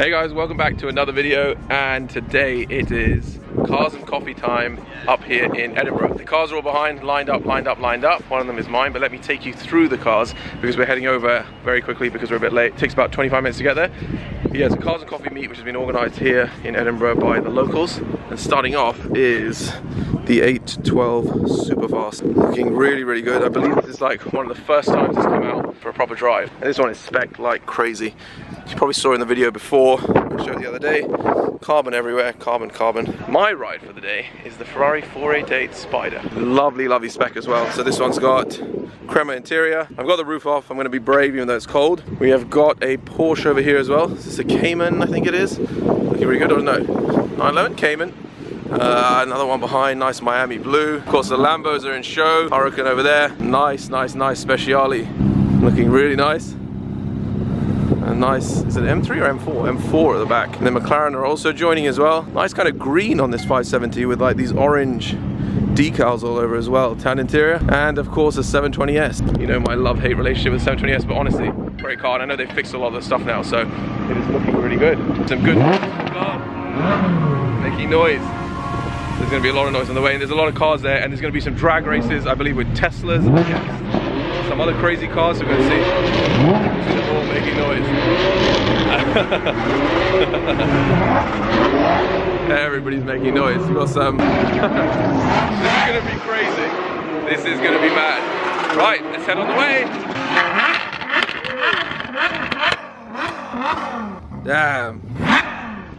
Hey guys, welcome back to another video, and today it is cars and coffee time up here in Edinburgh. The cars are all behind, lined up. One of them is mine, but let me take you through the cars because we're heading over very quickly because we're a bit late. It takes about 25 minutes to get there. Yeah, it's a cars and coffee meet which has been organised here in Edinburgh by the locals. And starting off is the 812 Superfast. Looking really, really good. I believe this is like one of the first times it's come out for a proper drive. And this one is spec like crazy. You probably saw in the video before, I showed the other day. Carbon everywhere, carbon. My ride for the day is the Ferrari 488 Spider. Lovely, lovely spec as well. So this one's got crema interior. I've got the roof off. I'm going to be brave even though it's cold. We have got a Porsche over here as well. Is this a Cayman, I think it is? Looking really good, or no? 911 Cayman. Another one behind, nice Miami blue. Of course the Lambos are in show. Hurricane over there. Nice Speciale. Looking really nice. And nice, is it M3 or M4? M4 at the back. And then McLaren are also joining as well. Nice kind of green on this 570 with like these orange decals all over as well. Tan interior. And of course a 720S. You know my love-hate relationship with 720S, but honestly, great car. And I know they've fixed a lot of the stuff now, so it is looking really good. Some good making noise. There's going to be a lot of noise on the way, and there's a lot of cars there, and there's going to be some drag races, I believe, with Teslas, some other crazy cars we're going to see. They're all making noise. Everybody's making noise. We've got some. This is going to be crazy. This is going to be mad. Right, let's head on the way. Damn.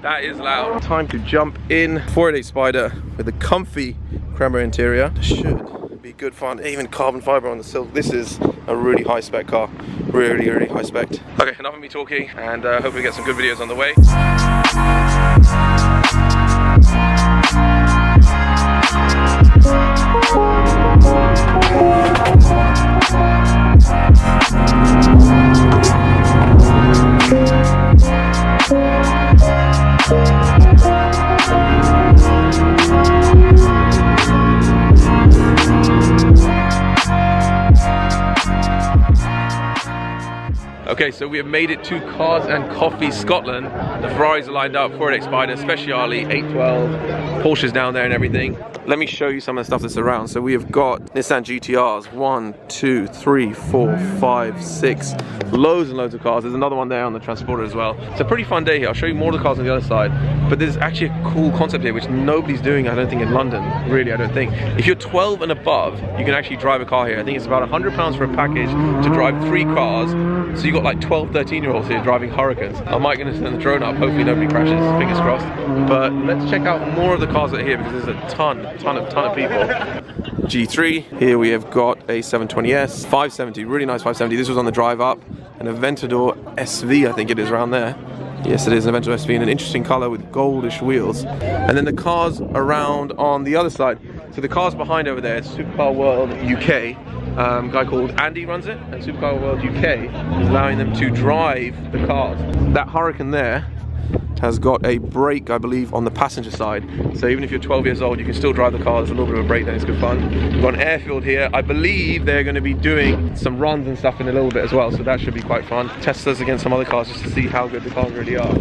That is loud. Time to jump in. 488 Spider with a comfy crema interior. Should be good fun. Even carbon fiber on the silk. This is a really high spec car. Really, really high spec. Okay, enough of me talking, and hopefully we get some good videos on the way. Okay, so we have made it to Cars and Coffee Scotland. The Ferraris are lined up, 488 Spider, Speciale, 812, Porsche's down there and everything. Let me show you some of the stuff that's around. So we have got Nissan GTRs, 1, 2, 3, 4, 5, 6, loads and loads of cars. There's another one there on the transporter as well. It's a pretty fun day here. I'll show you more of the cars on the other side. But there's actually a cool concept here which nobody's doing, I don't think, in London. Really, I don't think. If you're 12 and above, you can actually drive a car here. I think it's about £100 for a package to drive 3 cars. So you got like 12, 13-year-olds here driving Hurricanes. I might gonna send the drone up, hopefully nobody crashes, fingers crossed. But let's check out more of the cars that are here because there's a ton of people. G3, here we have got a 720S, 570, really nice 570. This was on the drive up, an Aventador SV, I think it is around there. Yes, it is an Aventador SV in an interesting color with goldish wheels. And then the cars around on the other side. So the cars behind over there, Supercar World UK. A guy called Andy runs it, and Supercar World UK is allowing them to drive the cars. That Hurricane there has got a brake, I believe, on the passenger side. So even if you're 12 years old, you can still drive the car. There's a little bit of a brake, then it's good fun. We've got an airfield here. I believe they're going to be doing some runs and stuff in a little bit as well, so that should be quite fun. Teslas against some other cars just to see how good the cars really are.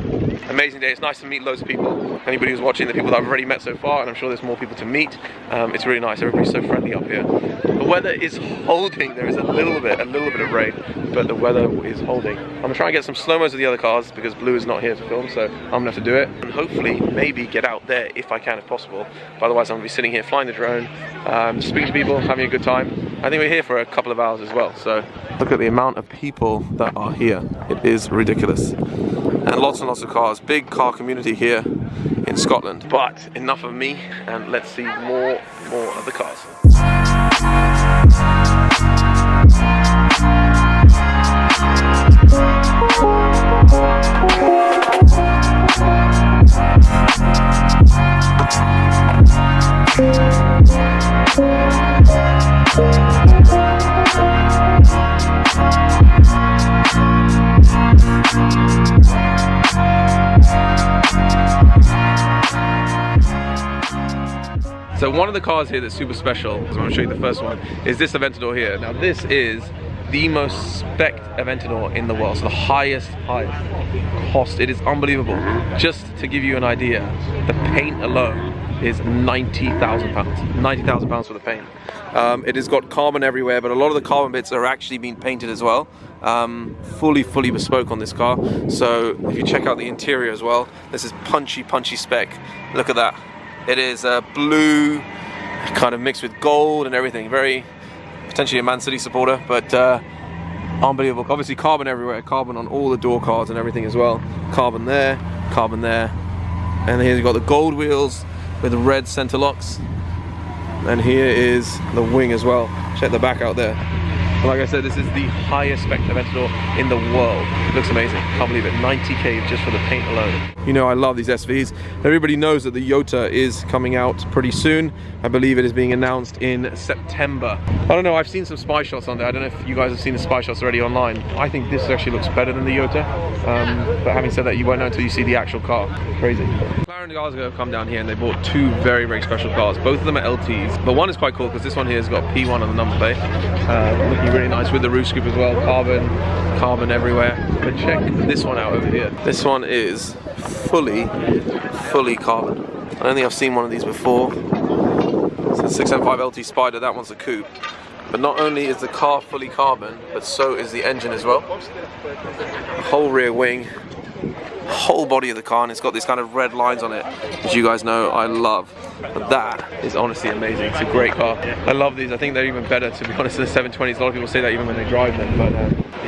Amazing day. It's nice to meet loads of people. Anybody who's watching, the people that I've already met so far, and I'm sure there's more people to meet. It's really nice. Everybody's so friendly up here. The weather is holding. There is a little bit of rain, but the weather is holding. I'm gonna try and get some slow-mos of the other cars because Blue is not here to film, so I'm gonna have to do it. And hopefully, maybe get out there if I can, if possible. But otherwise, I'm gonna be sitting here flying the drone, speaking to people, having a good time. I think we're here for a couple of hours as well. So look at the amount of people that are here. It is ridiculous. And lots of cars. Big car community here in Scotland. But enough of me, and let's see more of the cars. So one of the cars here that's super special, I want to show you the first one, is this Aventador here. Now this is the most spec Aventador in the world, so the highest cost. It is unbelievable. Just to give you an idea, the paint alone is £90,000. £90,000 for the paint. It has got carbon everywhere, but a lot of the carbon bits are actually being painted as well. Fully bespoke on this car. So if you check out the interior as well, this is punchy spec. Look at that. It is blue, kind of mixed with gold and everything. Very potentially a Man City supporter, but unbelievable. Obviously carbon everywhere, carbon on all the door cards and everything as well. Carbon there, and here you've got the gold wheels with the red center locks, and here is the wing as well. Check the back out there. And like I said, this is the highest spec Aventador in the world. It looks amazing. Can't believe it. 90k just for the paint alone. You know I love these SVs. Everybody knows that the Yota is coming out pretty soon. I believe it is being announced in September. I don't know, I've seen some spy shots on there. I don't know if you guys have seen the spy shots already online. I think this actually looks better than the Yota. But having said that, you won't know until you see the actual car. Crazy. McLaren and Glasgow have come down here and they bought two very special cars. Both of them are LTs, but one is quite cool because this one here has got P1 on the number plate. Looking really nice with the roof scoop as well. Carbon everywhere. But check this one out over here. This one is fully carbon. I don't think I've seen one of these before. It's a 675 LT Spider. That one's a coupe. But not only is the car fully carbon, but so is the engine as well. The whole rear wing, whole body of the car, and it's got these kind of red lines on it, which you guys know I love. But that is honestly amazing. It's a great car. I love these. I think they're even better, to be honest, than the 720s. A lot of people say that even when they drive them, but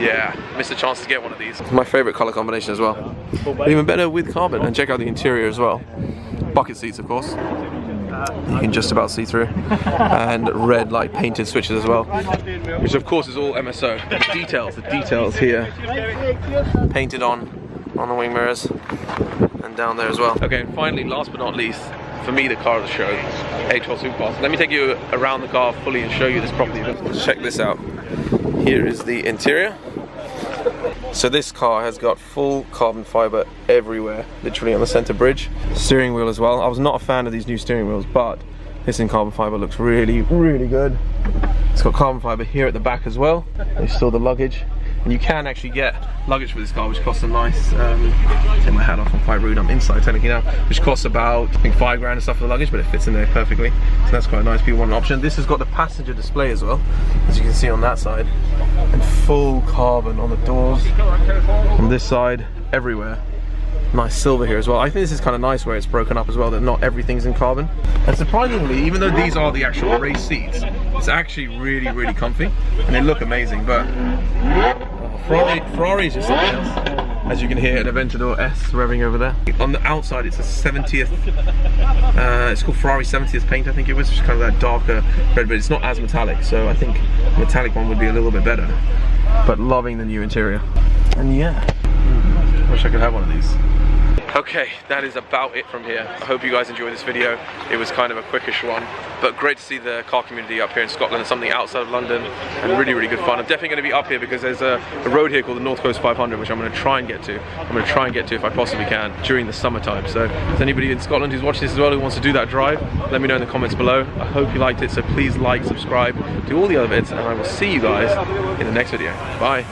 yeah, missed a chance to get one of these. My favorite color combination as well. But even better with carbon. And check out the interior as well. Bucket seats, of course. You can just about see through. And red like painted switches as well, which of course is all MSO. The details here, painted on the wing mirrors and down there as well. Okay, and finally, last but not least, for me the car of the show, A12 Supercars. Let me take you around the car fully and show you this properly. Check this out. Here is the interior. So this car has got full carbon fiber everywhere, literally on the center bridge. Steering wheel as well. I was not a fan of these new steering wheels, but this in carbon fiber looks really good. It's got carbon fiber here at the back as well. There's still the luggage. And you can actually get luggage for this car, which costs a nice, take my hat off, I'm quite rude, I'm inside technically now, which costs about, I think, £5 grand and stuff for the luggage, but it fits in there perfectly. So that's quite nice, people want an option. This has got the passenger display as well, as you can see on that side. And full carbon on the doors, on this side, everywhere. Nice silver here as well. I think this is kind of nice where it's broken up as well, that not everything's in carbon. And surprisingly, even though these are the actual race seats, it's actually really comfy, and they look amazing. But Ferrari is just something else. As you can hear, an Aventador S revving over there. On the outside, it's a 70th. It's called Ferrari 70th paint, I think it was, which is kind of that darker red, but it's not as metallic. So I think the metallic one would be a little bit better. But loving the new interior. And yeah, wish I could have one of these. Okay, that is about it from here. I hope you guys enjoyed this video. It was kind of a quickish one, but great to see the car community up here in Scotland, something outside of London, and really good fun. I'm definitely going to be up here because there's a road here called the North Coast 500, which I'm going to try and get to. I'm going to try and get to if I possibly can during the summertime. So if there's anybody in Scotland who's watching this as well who wants to do that drive, let me know in the comments below. I hope you liked it, so please like, subscribe, do all the other bits, and I will see you guys in the next video. Bye.